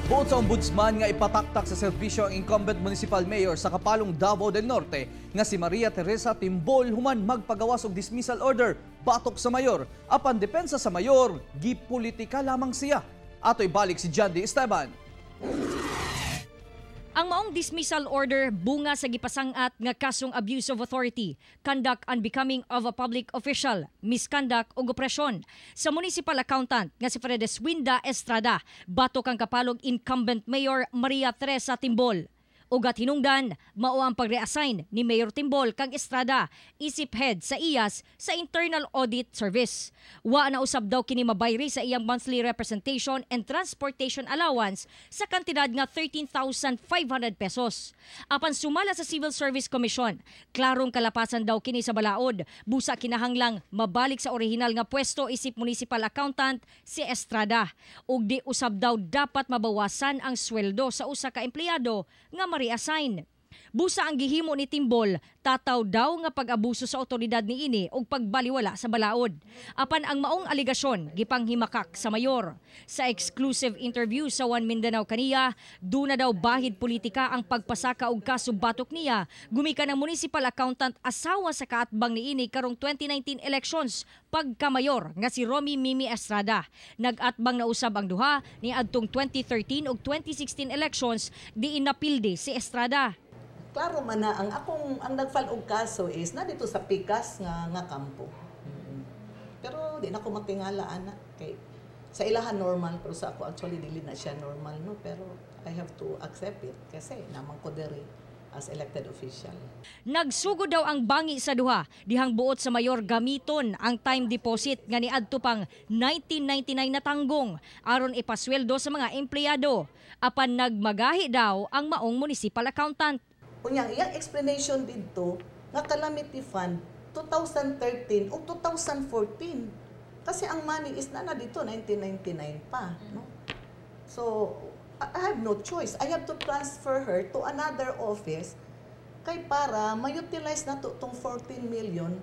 Buot sa ombudsman nga ipataktak sa serbisyo ang incumbent municipal mayor sa kapalong Davao del Norte nga si Maria Teresa Timbol human magpagawas og dismissal order batok sa mayor. Apan depensa sa mayor, gipolitika lamang siya. Ato'y balik si Jandy Esteban. Ang maong dismissal order bunga sa gipasangat nga kasong abuse of authority, conduct unbecoming of a public official, misconduct o opresyon sa municipal accountant nga si Fredeswinda Estrada, batok ang kapalog incumbent mayor Maria Teresa Timbol. Ugat hinungdan, mao ang pag-reassign ni Mayor Timbol kang Estrada, isip head sa IAS sa Internal Audit Service. Wa na usab daw kini mabayri sa iyang monthly representation and transportation allowance sa kantidad nga 13,500 pesos. Apan sumala sa Civil Service Commission, klarong kalapasan daw kini sa balaod, busa kinahanglang mabalik sa orihinal nga pwesto isip municipal accountant si Estrada. Ug di usab daw dapat mabawasan ang sweldo sa usa ka empleyado nga reassign. Busa ang gihimo ni Timbol, tataw daw nga pag-abuso sa otoridad niini ug pagbaliwala sa balaod. Apan ang maong aligasyon gipanghimakak sa mayor. Sa exclusive interview sa One Mindanao kaniya, duna daw bahid politika ang pagpasaka og kaso batok niya gumikan ng municipal accountant asawa sa kaatbang niini karong 2019 elections pagka-mayor nga si Romy Mimi Estrada. Nag-atbang na usab ang duha ni adtong 2013 ug 2016 elections diin napilde si Estrada. Klaro man na ang nagfile og kaso is na dito sa pikas nga kampo. Pero di na ko matingala ana kay sa ilahan normal pero sa ako actually dili na siya normal no, pero I have to accept it kasi naman ko diri as elected official. Nagsugod daw ang bangi sa duha dihang buot sa mayor gamiton ang time deposit nga niadto pang 1999 na tanggong aron ipasweldo sa mga empleyado. Apan nagmagahi daw ang maong municipal accountant. Unyang iyang explanation dito nga calamity fund 2013 o 2014 kasi ang money is na dito 1999 pa, no? So I have no choice. I have to transfer her to another office kay para ma-utilize na tong 14 million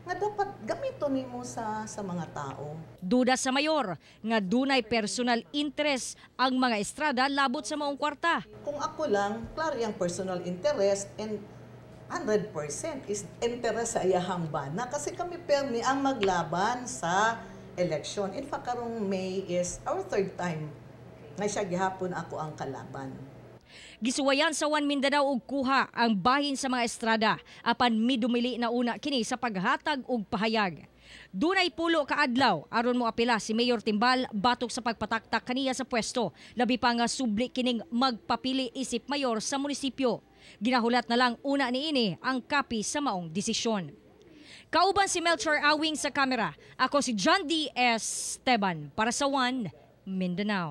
nga dapat gamiton nimo sa mga tao. Duda sa mayor nga dunay personal interest ang mga Estrada labot sa maong kwarta. Kung ako lang, klaro yung personal interest and 100% is interest sa iyahang bana kasi kami permi ang maglaban sa election. In fact, karong May is our third time na siya gihapon ako ang kalaban. Gisuwayan sa One Mindanao og kuha ang bahin sa mga Estrada apan midumili na una kini sa paghatag og pahayag. Dunay pulo ka adlaw aron mo apela si Mayor Timbal batok sa pagpataktak kaniya sa pwesto, labi pa nga subli kining magpapili isip mayor sa munisipyo. Ginahulat na lang una niini ang kapi sa maong desisyon. Kauban si Melchor Awing sa kamera, ako si Jandy Esteban para sa One Mindanao.